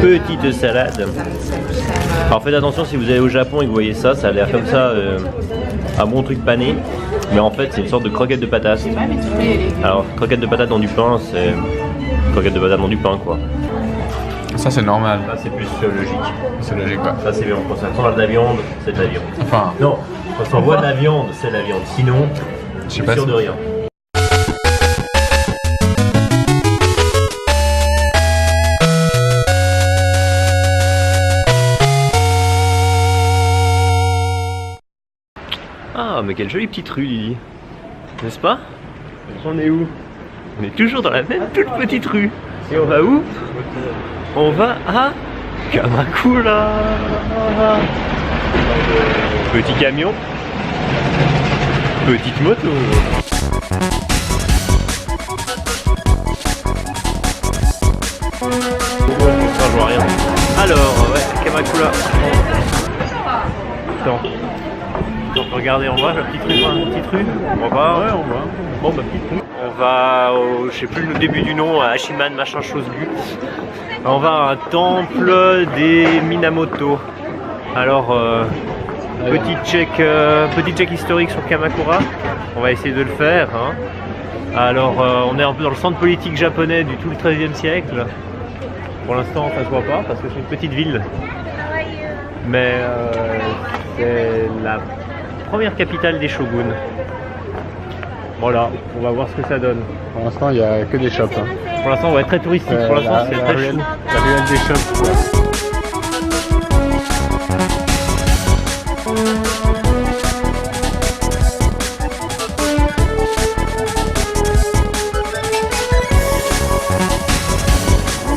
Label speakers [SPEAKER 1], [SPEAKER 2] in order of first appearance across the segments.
[SPEAKER 1] petite salade. Alors faites attention si vous allez au Japon et que vous voyez ça, ça a l'air comme ça, un bon truc pané. Mais en fait c'est une sorte de croquette de patates. Alors croquette de patates dans du pain, c'est croquette de patates dans du pain quoi.
[SPEAKER 2] Ça c'est normal.
[SPEAKER 1] Ça c'est plus logique.
[SPEAKER 2] C'est logique quoi.
[SPEAKER 1] Ça c'est bien, quand ça sent de la viande, c'est de la viande.
[SPEAKER 2] Enfin...
[SPEAKER 1] Non, quand on voit de la viande, c'est de la viande. Sinon, je suis sûr de rien. Ah, mais quelle jolie petite rue, Lily. N'est-ce pas? On est où? On est toujours dans la même toute petite rue. Et on va où? On va à Kamakura. Petit camion. Petite moto. Je vois rien. Alors, ouais, Kamakura. Attends. Donc regardez en bas la petite rue, on va, ouais, on va. Bon bah petite rue. On va au, je sais plus le début du nom, à Hashiman machin chose gu. On va à un temple des Minamoto. Alors petit check historique sur Kamakura. On va essayer de le faire. Hein. Alors on est un peu dans le centre politique japonais du tout le XIIIe siècle. Pour l'instant ça se voit pas parce que c'est une petite ville. Mais c'est la première capitale des shoguns. Voilà, on va voir ce que ça donne.
[SPEAKER 2] Pour l'instant, il n'y a que des shops. Hein.
[SPEAKER 1] Pour l'instant, on va être très touristique. Pour l'instant, c'est très chou.
[SPEAKER 2] La ruelle des shops. Ouais.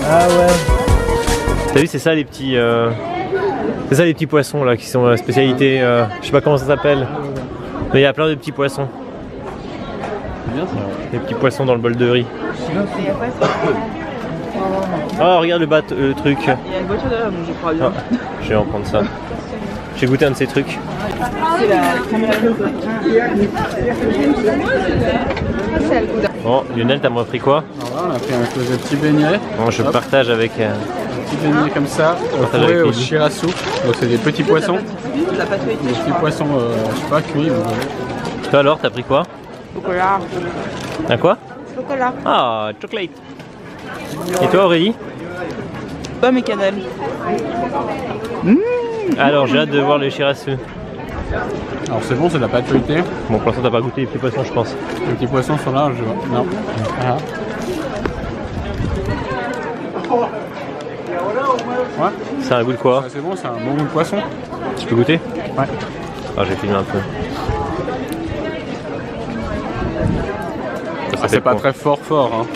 [SPEAKER 1] Ah ouais. T'as vu, c'est ça les petits. C'est ça les petits poissons là qui sont la spécialité. Je sais pas comment ça s'appelle. Mais il y a plein de petits poissons.
[SPEAKER 2] C'est bien ça.
[SPEAKER 1] Des petits poissons dans le bol de riz. Oh regarde le truc.
[SPEAKER 3] Il y a une voiture derrière, donc je crois bien.
[SPEAKER 1] Ah, je vais en prendre ça. J'ai goûté un de ces trucs.
[SPEAKER 3] C'est la
[SPEAKER 1] Bon, Lionel, t'as pris quoi?
[SPEAKER 2] Alors là, on a pris un espèce de petit beignet.
[SPEAKER 1] Bon, je partage avec.
[SPEAKER 2] Un petit beignet comme ça, fourré au shirasu. Donc c'est des petits poissons.
[SPEAKER 3] la pâte
[SPEAKER 2] Des petits poissons, je sais pas, cuits.
[SPEAKER 1] Toi alors, t'as pris quoi?
[SPEAKER 3] Chocolat.
[SPEAKER 1] Un quoi?
[SPEAKER 3] Chocolat.
[SPEAKER 1] Ah, chocolate. Et toi Aurélie?
[SPEAKER 3] Pomme et cannelle.
[SPEAKER 1] Alors j'ai hâte de voir le shirasu.
[SPEAKER 2] Alors c'est bon, c'est de la pâte feuilletée.
[SPEAKER 1] Bon pour l'instant t'as pas goûté les petits poissons je pense.
[SPEAKER 2] Les petits poissons sont là, je vois. Non. Ah. Ouais.
[SPEAKER 1] C'est un goût de quoi?
[SPEAKER 2] C'est bon, c'est un bon goût de poisson.
[SPEAKER 1] Tu peux goûter?
[SPEAKER 2] Ouais.
[SPEAKER 1] Ah j'ai filmé un peu.
[SPEAKER 2] Ah, c'est pas très fort hein.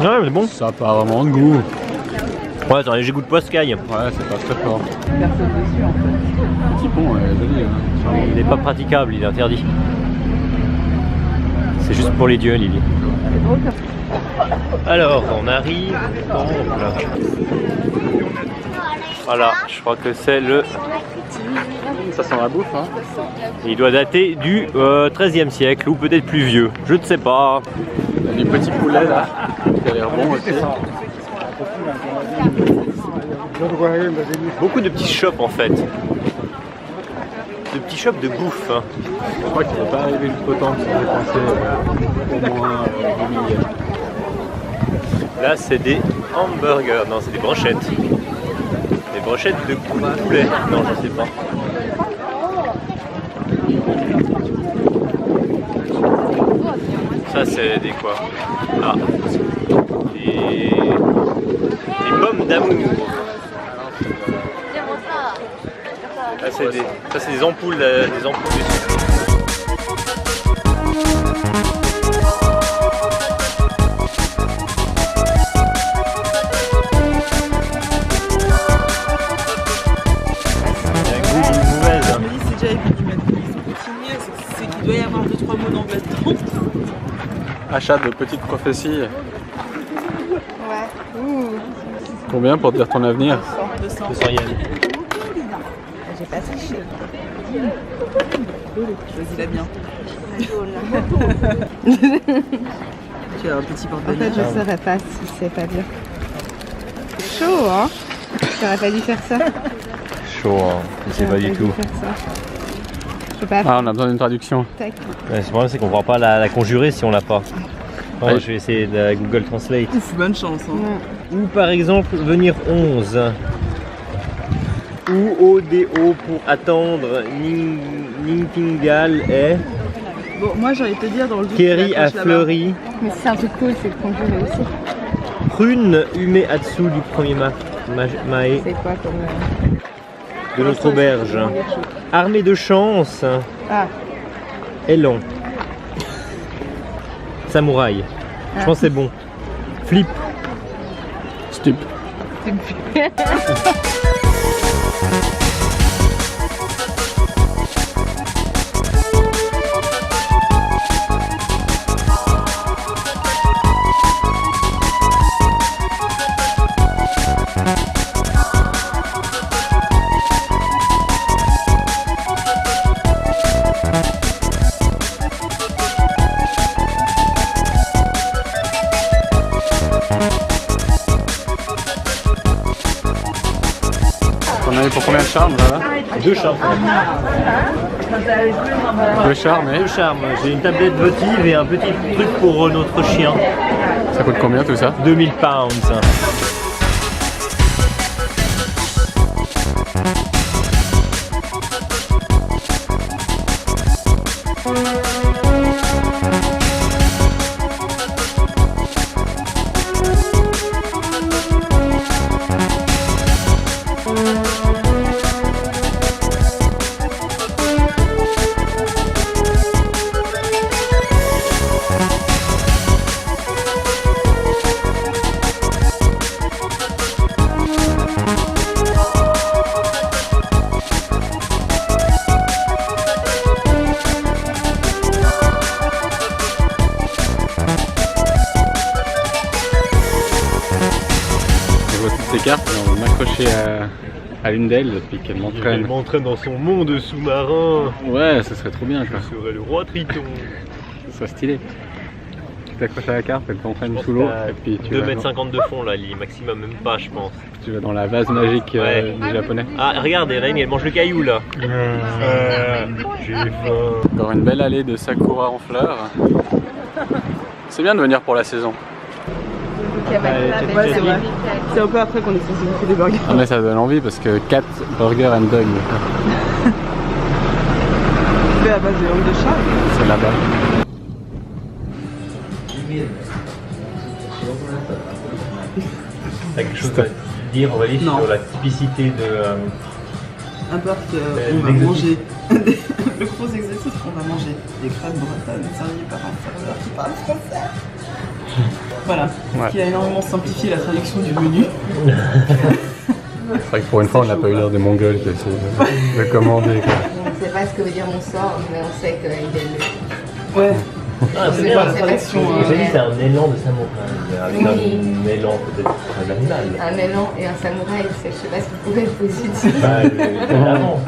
[SPEAKER 1] Ouais mais bon.
[SPEAKER 2] Ça a pas vraiment de goût.
[SPEAKER 1] Ouais c'est un léger goût de poiscaille.
[SPEAKER 2] Ouais c'est pas très fort. Petit pont, joli. Hein.
[SPEAKER 1] Il n'est pas praticable, il est interdit. C'est juste pour les dieux Lily. Alors on arrive au temple. Voilà, je crois que c'est le...
[SPEAKER 2] Ça sent la bouffe hein.
[SPEAKER 1] Il doit dater du XIIIe siècle ou peut-être plus vieux, je ne sais pas.
[SPEAKER 2] Il y a des petits poulets là, qui a l'air bon aussi.
[SPEAKER 1] Beaucoup de petits shops en fait. De petits shops de bouffe. Hein.
[SPEAKER 2] Je crois qu'il ne va pas arriver jusqu'au temps que ça dépenser au moins 2 000 yens.
[SPEAKER 1] Là c'est des hamburgers, non c'est des brochettes. Des brochettes de coups de poulet. Non je sais pas. Ça c'est des quoi? Ah, des pommes d'amour. Ça c'est des ampoules, des ampoules de sucre.
[SPEAKER 3] C'est déjà continuer, c'est qu'il doit y avoir 2-3 mots d'anglais dedans.
[SPEAKER 2] Achat de petites prophéties.
[SPEAKER 3] Ouais.
[SPEAKER 2] Combien pour dire ton avenir?
[SPEAKER 3] 200.
[SPEAKER 1] 200 yens.
[SPEAKER 3] J'ai pas triché. Choisis-la bien. fait un petit
[SPEAKER 4] En
[SPEAKER 3] porte-bonheur.
[SPEAKER 4] fait, je saurais pas si c'est pas bien. C'est chaud, hein? T'aurais pas dû faire ça.
[SPEAKER 1] Chaud, hein. Je sais pas du tout.
[SPEAKER 4] Je sais pas.
[SPEAKER 2] Ah, on a besoin d'une traduction.
[SPEAKER 4] Tac.
[SPEAKER 1] Ouais, le problème, c'est qu'on ne pourra pas la conjurer si on l'a pas. Ouais,
[SPEAKER 2] Ouais.
[SPEAKER 1] je vais essayer de Google Translate.
[SPEAKER 3] Ouf, bonne chance. Hein.
[SPEAKER 4] Ouais.
[SPEAKER 1] Ou par exemple, venir 11. Ou ODO pour attendre. Nightingale est.
[SPEAKER 3] Bon, moi j'ai envie de te dire dans le doute.
[SPEAKER 1] Kerry
[SPEAKER 3] tu
[SPEAKER 1] a
[SPEAKER 3] l'accroches là-bas.
[SPEAKER 1] fleuri.
[SPEAKER 4] Mais si c'est un truc cool, c'est de conjurer aussi.
[SPEAKER 1] Prune Ume Atsu du premier Mae
[SPEAKER 4] C'est quoi comme.
[SPEAKER 1] de notre auberge. Armée de chance.
[SPEAKER 4] Ah,
[SPEAKER 1] Élan. Samouraï. Je pense que c'est bon. Flip.
[SPEAKER 2] Stup. On avait pour combien de charmes là,
[SPEAKER 1] 2 charmes.
[SPEAKER 2] 2 charmes et
[SPEAKER 1] 2 charmes. J'ai une tablette votive et un petit truc pour notre chien.
[SPEAKER 2] ça coûte combien tout ça?
[SPEAKER 1] 2000 pounds.
[SPEAKER 2] Je vois toutes ces cartes et on va m'accrocher à l'une d'elles puis qu'elle
[SPEAKER 1] Elle
[SPEAKER 2] m'entraîne.
[SPEAKER 1] m'entraîne dans son monde sous-marin.
[SPEAKER 2] Ouais, ça serait trop bien quoi.
[SPEAKER 1] Je serai le roi Triton.
[SPEAKER 2] Ça serait stylé. Tu t'accroches à la carte, elle t'entraîne sous l'eau et puis tu
[SPEAKER 1] 2,50 m de fond là, Lily, maximum, même pas, je pense.
[SPEAKER 2] tu vas dans la vase magique
[SPEAKER 1] Ouais.
[SPEAKER 2] des japonais.
[SPEAKER 1] Ah, regarde, il y en a une, elle mange le caillou là. J'ai faim.
[SPEAKER 2] Encore une belle allée de sakura en fleurs. C'est bien de venir pour la saison.
[SPEAKER 4] Ouais,
[SPEAKER 3] Ouais, c'est vrai. C'est un peu après qu'on est censé bouffer des burgers.
[SPEAKER 2] Ah mais ça donne envie parce que 4 burgers and dog,
[SPEAKER 3] Fait à base de langue de chat.
[SPEAKER 2] c'est là-bas.
[SPEAKER 1] T'as quelque chose à dire, on va dire,
[SPEAKER 3] Non.
[SPEAKER 1] sur la typicité de.
[SPEAKER 3] Importe qu'on va manger. Le gros exercice, on va manger des crêpes bretonnes servies par un serveur qui parle français. Voilà.
[SPEAKER 2] Ouais.
[SPEAKER 3] Ce qui a énormément simplifié la traduction du menu.
[SPEAKER 2] C'est vrai que pour une fois on n'a pas eu l'air des mongols qui essaient de commander quoi.
[SPEAKER 4] on ne sait pas ce que veut dire mon sort, mais on sait qu'il est.
[SPEAKER 3] Ouais.
[SPEAKER 1] Ah,
[SPEAKER 3] c'est bien la traduction.
[SPEAKER 1] J'ai dit, c'est un élan de samouraï, avec
[SPEAKER 4] Oui.
[SPEAKER 1] un élan peut-être un animal.
[SPEAKER 4] Un élan et un samouraï, je sais pas ce que vous pouvez être positif.
[SPEAKER 1] Bah, évidemment.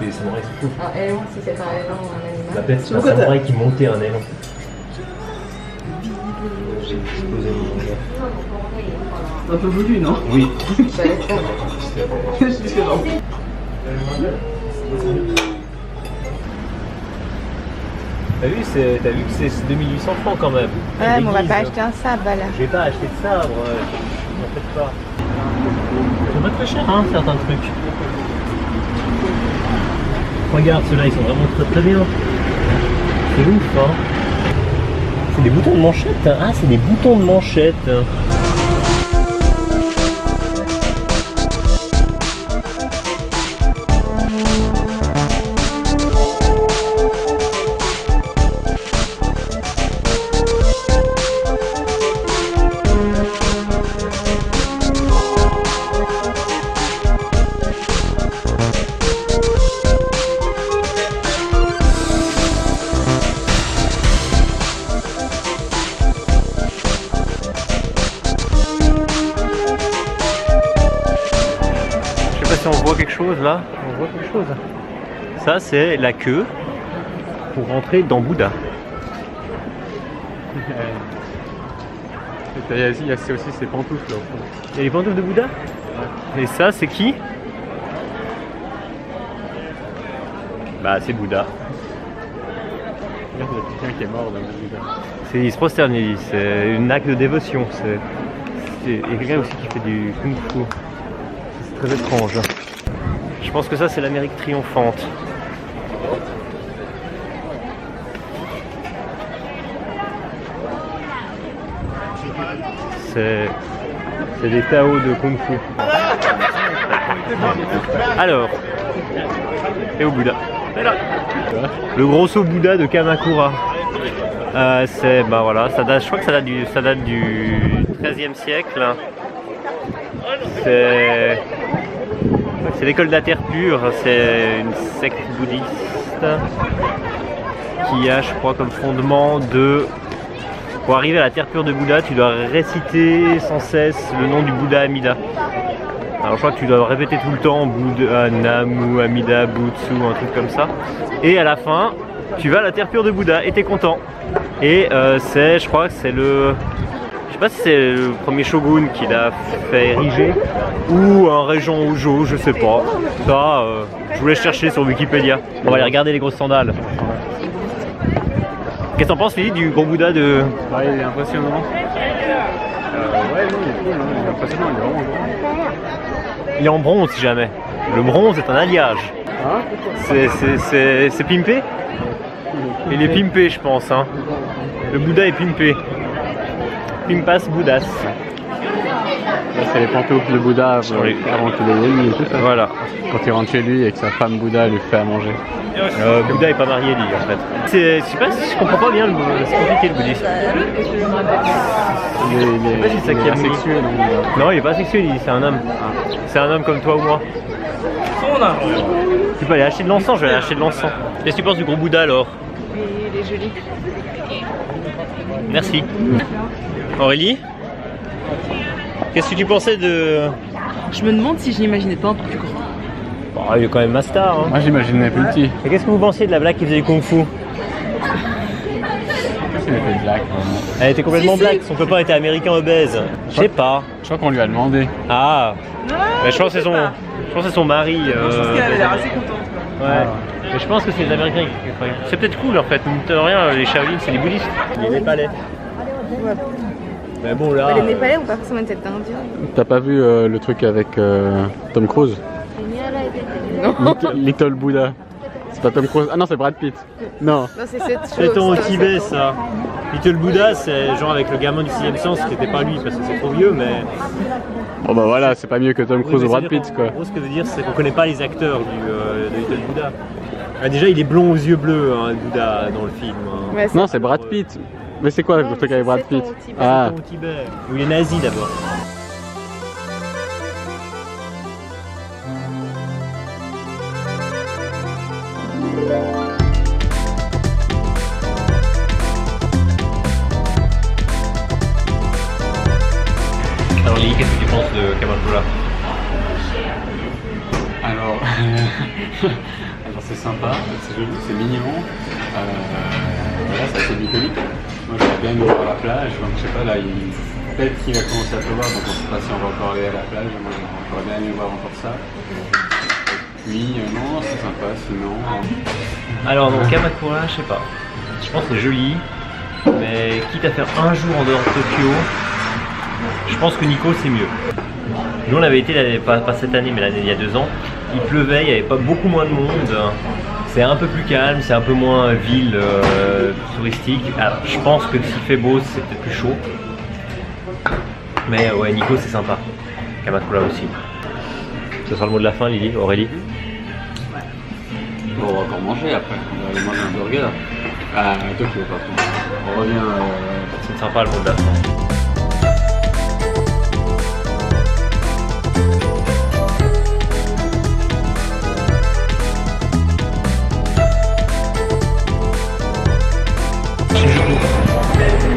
[SPEAKER 1] Les samouraïs sont fous.
[SPEAKER 4] Un élan, si c'est pas un élan ou un
[SPEAKER 1] On
[SPEAKER 4] animal.
[SPEAKER 1] appelle ça un
[SPEAKER 3] Pourquoi
[SPEAKER 1] samouraï qui montait un élan.
[SPEAKER 3] C'est un peu voulu, non?
[SPEAKER 1] Oui.
[SPEAKER 4] Ça va être ça.
[SPEAKER 3] Je suis sûr.
[SPEAKER 1] T'as vu que c'est 2800 francs quand même.
[SPEAKER 4] Ouais, mais on va
[SPEAKER 1] L'église.
[SPEAKER 4] pas acheter un sabre là.
[SPEAKER 1] Je vais pas acheter de sabre, n'en faites pas. C'est pas très cher hein, certains trucs. Regarde, ceux-là ils sont vraiment très très bien. C'est ouf hein. C'est des boutons de manchette. Ah, c'est des boutons de manchette. Je sais pas si on voit quelque chose là. On voit quelque chose. Ça c'est la queue pour rentrer dans Bouddha.
[SPEAKER 2] Il y a aussi ces pantoufles là au fond.
[SPEAKER 1] Il y a les pantoufles de Bouddha. Et ça, c'est qui? Bah, c'est Bouddha.
[SPEAKER 2] Regarde, il y a quelqu'un qui est mort dans le Bouddha.
[SPEAKER 1] Il se prosterne, c'est un acte de dévotion. Il y a quelqu'un aussi qui fait du kung fu. C'est très étrange. Je pense que ça, c'est l'Amérique triomphante. C'est des Tao de kung fu. Alors, et au Bouddha. Le gros saut Bouddha de Kamakura. C'est bah voilà, ça date, je crois que ça date du 13e siècle. C'est l'école de la terre pure, c'est une secte bouddhiste qui a, je crois, comme fondement de pour arriver à la terre pure de Bouddha, tu dois réciter sans cesse le nom du Bouddha Amida. Alors je crois que tu dois répéter tout le temps Bouddha, Namu, Amida, Butsu, un truc comme ça. Et à la fin, tu vas à la terre pure de Bouddha et t'es content. Et je crois que c'est je sais pas si c'est le premier shogun qui l'a fait ériger ou un régent Hojo, je sais pas. Ça, je voulais chercher sur Wikipédia. On va aller regarder les grosses sandales. Qu'est-ce que t'en penses, Philippe, du gros Bouddha de...
[SPEAKER 2] Ouais, il est impressionnant. Ouais, non, il est cool, hein. Il est impressionnant, il est vraiment grand.
[SPEAKER 1] Il est en bronze si jamais. Le bronze est un alliage.
[SPEAKER 2] Hein?
[SPEAKER 1] C'est pimpé? Il est pimpé, je pense. Hein. Le Bouddha est pimpé. Pimpas Bouddhas.
[SPEAKER 2] Là, c'est les pantoufles de Bouddha avant qu'il ait lui et tout ça.
[SPEAKER 1] Voilà.
[SPEAKER 2] Quand il rentre chez lui et que sa femme Bouddha lui fait à manger.
[SPEAKER 1] Bouddha est pas marié, lui, en fait. Je sais pas si je comprends pas bien c'est compliqué le bouddhisme.
[SPEAKER 2] Il est
[SPEAKER 1] c'est ça qui est
[SPEAKER 2] asexué, non?
[SPEAKER 1] Non, il est pas sexuel, c'est un homme. C'est un homme comme toi ou moi. Tu peux aller acheter de l'encens, je vais aller acheter de l'encens. Qu'est-ce que tu penses du gros Bouddha alors?
[SPEAKER 4] Il est joli.
[SPEAKER 1] Merci. Aurélie? Qu'est-ce que tu pensais de...
[SPEAKER 3] Je me demande si je l'imaginais pas un peu plus grand.
[SPEAKER 1] Oh, il est quand même ma star. Hein.
[SPEAKER 2] Moi j'imaginais plus petit.
[SPEAKER 1] Et qu'est-ce que vous pensiez de la blague qui faisait du kung fu?
[SPEAKER 2] C'est l'effet de blague.
[SPEAKER 1] Elle était complètement blague, son copain était américain obèse. Je sais pas.
[SPEAKER 2] Je crois qu'on lui a demandé.
[SPEAKER 1] Ah, mais je pense que c'est son mari.
[SPEAKER 3] Je pense qu'elle avait l'air assez contente.
[SPEAKER 1] Ouais. Mais je pense que c'est les Américains qui... C'est peut-être cool en fait, mine de rien, les Shaolin c'est des bouddhistes. Les Népalais.
[SPEAKER 4] Ouais.
[SPEAKER 1] Mais bon là...
[SPEAKER 4] Les Népalais ont pas forcément une tête d'Indien.
[SPEAKER 2] T'as pas vu le truc avec Tom Cruise?
[SPEAKER 4] Non.
[SPEAKER 2] Little Buddha. C'est pas Tom Cruise. Ah non, c'est Brad Pitt. Non.
[SPEAKER 4] Non, c'est cette chose.
[SPEAKER 1] C'est au Tibet ça. Little Buddha c'est genre avec le gamin du 6ème sens qui était pas lui parce que c'est trop vieux mais...
[SPEAKER 2] Bon bah voilà, c'est pas mieux que Tom Cruise ou Brad Pitt quoi.
[SPEAKER 1] En gros ce que veut dire c'est qu'on connaît pas les acteurs de Little Buddha. Ah, déjà il est blond aux yeux bleus hein, Buddha dans le film. Hein.
[SPEAKER 4] Ouais,
[SPEAKER 2] Non, c'est Brad Pitt. Mais c'est quoi le truc avec Brad Pitt?
[SPEAKER 1] Ah. Au Tibet. Où il est nazi d'abord. Alors Lily, qu'est-ce que tu penses de Kamakura?
[SPEAKER 2] Alors, c'est sympa, c'est joli, c'est mignon. Voilà, c'est assez bucolique. Moi j'aurais bien aimé voir la plage, donc je sais pas là, peut-être qu'il va commencer à pleuvoir, donc on sait pas si on va encore aller à la plage. Moi j'aurais bien aimé voir encore ça. Et puis non, c'est sympa, sinon.
[SPEAKER 1] Alors donc Kamakura, je sais pas. Je pense que c'est joli, mais quitte à faire un jour en dehors de Tokyo, je pense que Nikko c'est mieux. Nous on avait été, pas cette année mais l'année il y a 2 ans, il pleuvait, il n'y avait pas beaucoup moins de monde. C'est un peu plus calme, c'est un peu moins ville touristique. Alors, je pense que s'il fait beau, c'est peut-être plus chaud. Mais ouais, Nikko c'est sympa. Kamakura aussi. Ce sera le mot de la fin, Lily, Aurélie.
[SPEAKER 2] Bon, on va encore manger après. On va aller manger un burger. À Tokyo, par contre. On revient.
[SPEAKER 1] C'est sympa le mot de la fin.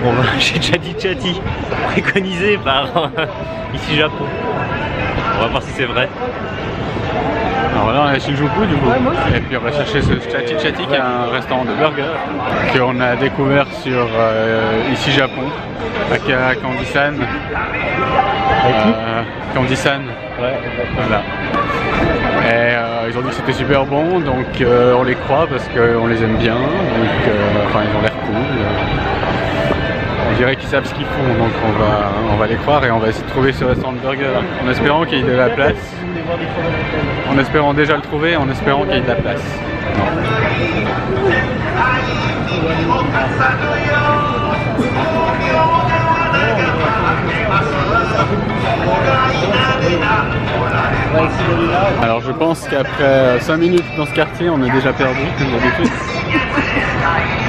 [SPEAKER 1] Bon bah, j'ai déjà dit Chati, préconisé par ici Japon. On va voir si c'est vrai.
[SPEAKER 2] Alors là on est à Shinjuku du coup. Et puis on va chercher ce Chatty Chatty qui est un restaurant de burgers qu'on a découvert sur ici Japon, à Kandisan. Kandisan.
[SPEAKER 1] Ouais,
[SPEAKER 2] voilà. Et ils ont dit que c'était super bon, donc on les croit parce qu'on les aime bien, donc enfin ils ont l'air cool. On dirait qu'ils savent ce qu'ils font, donc on va les croire et on va essayer de trouver ce restaurant de burger en espérant qu'il y ait de la place. En espérant déjà le trouver, en espérant qu'il y ait de la place. Alors je pense qu'après 5 minutes dans ce quartier, on est déjà perdu, comme d'habitude.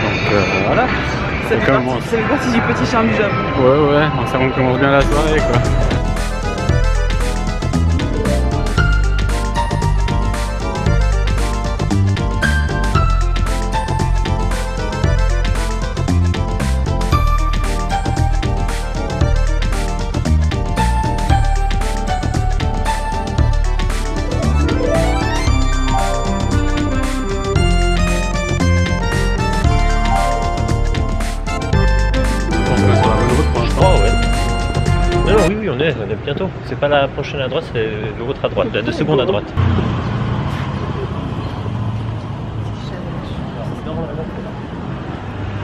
[SPEAKER 2] Donc voilà.
[SPEAKER 3] C'est une partie du petit charme du Japon.
[SPEAKER 2] Ouais, donc ça on commence bien la soirée quoi.
[SPEAKER 1] Oui, on est bientôt. C'est pas la prochaine à droite, c'est l'autre à droite, la 2 secondes à droite.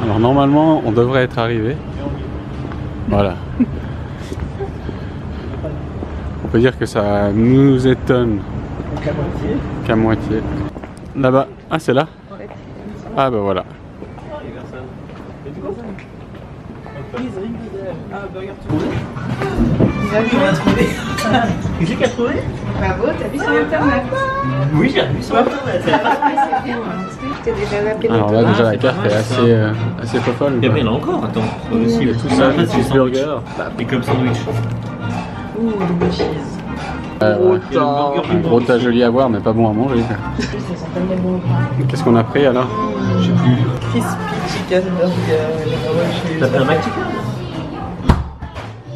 [SPEAKER 2] Alors normalement, on devrait être arrivé. Voilà. On peut dire que ça nous étonne qu'à moitié. Là-bas. Ah, c'est là? Ah, bah voilà.
[SPEAKER 3] On a trouvé.
[SPEAKER 1] Qui c'est qui a trouvé?
[SPEAKER 4] Bravo, t'as vu sur internet?
[SPEAKER 1] Oui, j'ai vu sur internet.
[SPEAKER 4] T'es déjà là.
[SPEAKER 2] Alors là, déjà la carte est assez folle.
[SPEAKER 1] Et après, il y en a encore, attends.
[SPEAKER 2] Il y a tout ça, des cheeseburgers.
[SPEAKER 1] Et club sandwich.
[SPEAKER 3] Ouh, double cheese.
[SPEAKER 2] Un gros tas joli à voir, mais pas bon à manger. Qu'est-ce qu'on a pris alors?
[SPEAKER 3] Je sais plus. Crispy chicken burger.
[SPEAKER 1] T'as pris un McChicken?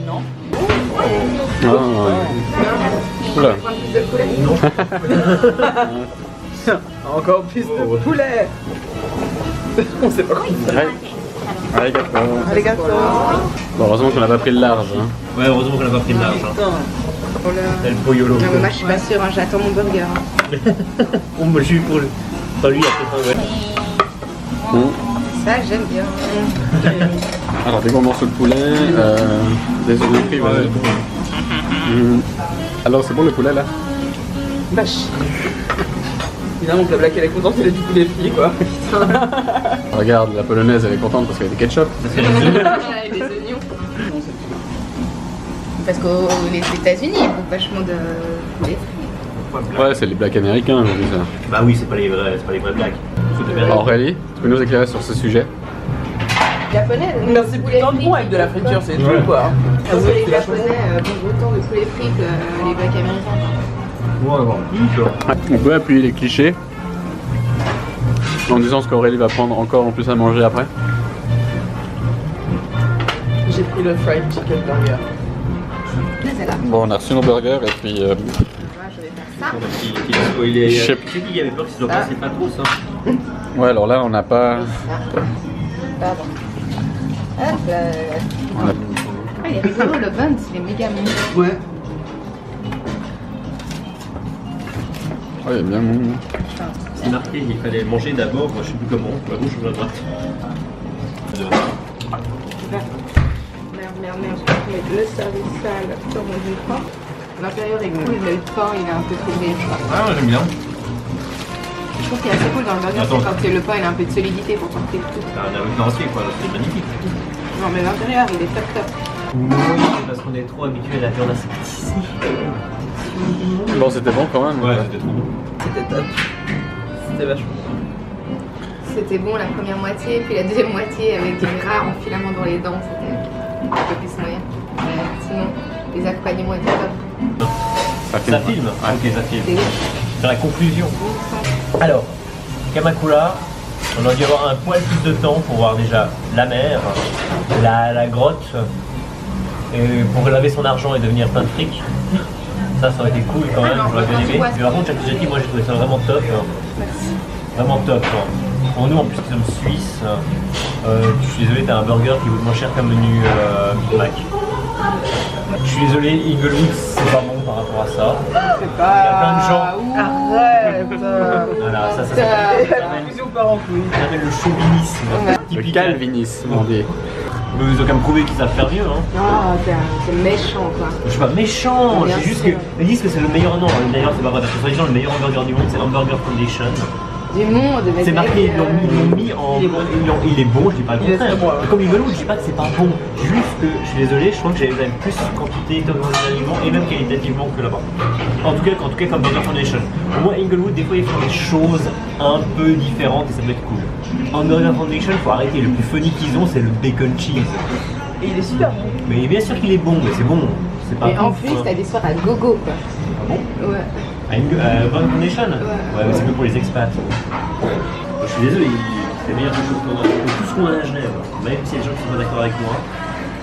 [SPEAKER 3] Non.
[SPEAKER 2] Ah, oula.
[SPEAKER 1] Non.
[SPEAKER 3] Encore plus de poulet. On sait pas quoi faire.
[SPEAKER 2] Allez, gâteau.
[SPEAKER 3] Allez, gâteau.
[SPEAKER 2] Bon, heureusement qu'on n'a pas pris le large. Hein.
[SPEAKER 1] Ouais, heureusement qu'on n'a pas pris de large. Hein.
[SPEAKER 4] Oh là.
[SPEAKER 1] El pollo loco.
[SPEAKER 4] Non, mais moi je suis pas sûre, hein, j'attends mon burger.
[SPEAKER 1] Oh, moi je suis pour lui. Pas lui, après ça, ouais.
[SPEAKER 4] Ça, j'aime bien.
[SPEAKER 2] Alors, des gros morceaux de poulet, des oignons frits. Ouais. Alors, c'est bon le poulet là?
[SPEAKER 3] Vache. Évidemment que la blague elle est contente, elle a du poulet frit quoi.
[SPEAKER 2] Regarde, la polonaise elle est contente parce qu'il y a du ketchup.
[SPEAKER 4] Et des oignons. Parce qu'aux États-Unis, il faut vachement de poulet frit.
[SPEAKER 2] Ouais, c'est les blagues américains aujourd'hui ça.
[SPEAKER 1] Bah oui, c'est pas les vraies blagues.
[SPEAKER 2] Alors, Aurélie, tu peux nous éclairer sur ce sujet?
[SPEAKER 4] Japonais,
[SPEAKER 3] Merci pour le temps de bon avec de la friture, c'est tout quoi.
[SPEAKER 4] Parce que les Japonais font autant de poulet frit que les blagues américains.
[SPEAKER 2] On peut appuyer les clichés en disant ce qu'Aurélie va prendre encore en plus à manger après.
[SPEAKER 3] J'ai pris le fried chicken burger.
[SPEAKER 2] Bon, on a reçu nos burgers et puis.
[SPEAKER 4] Moi, je vais faire ça.
[SPEAKER 1] Il est.
[SPEAKER 2] Je sais
[SPEAKER 1] Tu sais qu'il y avait peur qu'il se soit passé pas trop ça.
[SPEAKER 2] Ouais, alors là on n'a pas.
[SPEAKER 4] Pardon. Hop là.
[SPEAKER 2] On a...
[SPEAKER 4] Ah, il est rigolo, le bun, il est méga mignon.
[SPEAKER 3] Ouais.
[SPEAKER 2] Ouais, il est bien bon.
[SPEAKER 1] C'est marqué qu'il fallait manger d'abord, je sais plus comment, la gauche ou la droite.
[SPEAKER 4] Merde, je vais mettre le service sale sur mon pain. L'intérieur est cool, mais le pain il est un peu trop gai.
[SPEAKER 1] Ah, ouais, j'aime bien.
[SPEAKER 4] Je trouve qu'il est assez cool dans le burger, c'est quand le pain il a un peu de solidité pour porter le tout.
[SPEAKER 1] C'est un avocat entier quoi, c'est magnifique.
[SPEAKER 4] Non, mais l'intérieur il est top top.
[SPEAKER 1] Parce qu'on est trop habitué à la viande assez ici.
[SPEAKER 2] Bon, c'était bon quand même.
[SPEAKER 1] Ouais, c'était trop bon.
[SPEAKER 3] C'était top. C'était vachement bon.
[SPEAKER 4] C'était bon la première moitié, puis la deuxième moitié avec des gras en filament dans les dents, c'était un peu plus moyen. Mais sinon, les accompagnements étaient top.
[SPEAKER 1] Ça filme. Ok, ça filme.
[SPEAKER 4] C'était
[SPEAKER 1] Faire la conclusion. Alors, Kamakura, on a dû avoir un poil plus de temps pour voir déjà la mer, la grotte, et pour laver son argent et devenir plein de fric. Ça aurait été cool quand même,
[SPEAKER 4] non,
[SPEAKER 1] j'aurais bien
[SPEAKER 4] quand
[SPEAKER 1] aimé.
[SPEAKER 4] tu vois
[SPEAKER 1] Mais par contre, Jack Jetty, moi j'ai trouvé ça vraiment top.
[SPEAKER 4] Merci.
[SPEAKER 1] Vraiment top. Pour nous, en plus, qui sommes suisses, je suis désolé, t'as un burger qui vaut moins cher qu'un menu Big Mac. Je suis désolé, Inglewood, c'est pas bon par rapport à ça.
[SPEAKER 3] C'est
[SPEAKER 1] Il y a plein de gens.
[SPEAKER 3] Arrête.
[SPEAKER 1] Voilà, ça
[SPEAKER 4] Ça-
[SPEAKER 3] Bisous parents couilles.
[SPEAKER 1] s'appelle le chauvinisme.
[SPEAKER 2] Le
[SPEAKER 1] Typique.
[SPEAKER 2] calvinisme, on dit.
[SPEAKER 1] Mais ils ont quand même prouvé qu'ils savent faire mieux. Hein.
[SPEAKER 4] Ah, c'est méchant quoi.
[SPEAKER 1] Je suis pas méchant,
[SPEAKER 4] Bien
[SPEAKER 1] c'est juste
[SPEAKER 4] sûr.
[SPEAKER 1] que. Ils disent que c'est le meilleur. Non, d'ailleurs, c'est pas vrai, parce que soi-disant, le meilleur hamburger du monde, c'est Hamburger Foundation.
[SPEAKER 4] Du monde, mais
[SPEAKER 1] C'est marqué,
[SPEAKER 4] mec,
[SPEAKER 1] ils l'ont mis en. Il est bon, je dis pas le
[SPEAKER 3] Il est
[SPEAKER 1] contraire.
[SPEAKER 3] très bon, ouais.
[SPEAKER 1] Mais comme Inglewood, je dis pas que c'est pas bon. Juste que, je suis désolé, je crois que j'avais même plus quantité quantitativement et même qualitativement que là-bas. En tout cas comme Burger Foundation. Pour moi, Inglewood, des fois, ils font des choses un peu différentes et ça peut être cool. En Burger Foundation, faut arrêter. Le plus funny qu'ils ont, c'est le bacon cheese.
[SPEAKER 3] Et il est super bon.
[SPEAKER 1] Mais bien sûr qu'il est bon, mais c'est bon. C'est pas
[SPEAKER 4] Et en
[SPEAKER 1] ouf,
[SPEAKER 4] plus,
[SPEAKER 1] hein.
[SPEAKER 4] t'as des soirs à gogo quoi.
[SPEAKER 1] Ah bon
[SPEAKER 4] Ouais.
[SPEAKER 1] Burger Foundation
[SPEAKER 4] Ouais.
[SPEAKER 1] mais c'est que pour les expats. Je suis désolé, c'est meilleur que tout ce qu'on a à Genève. Même s'il y a des gens qui sont pas d'accord avec moi,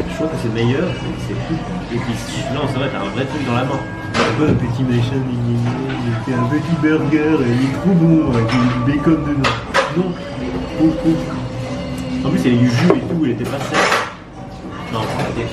[SPEAKER 1] je trouve que c'est meilleur, c'est tout. Et puis non, c'est vrai, t'as un vrai truc dans la main. C'est pas un petit machin, il fait un petit burger, il est trop bon avec du bacon dedans. Non, en plus il y a du jus et tout, il était pas sec. Non, arrêtez.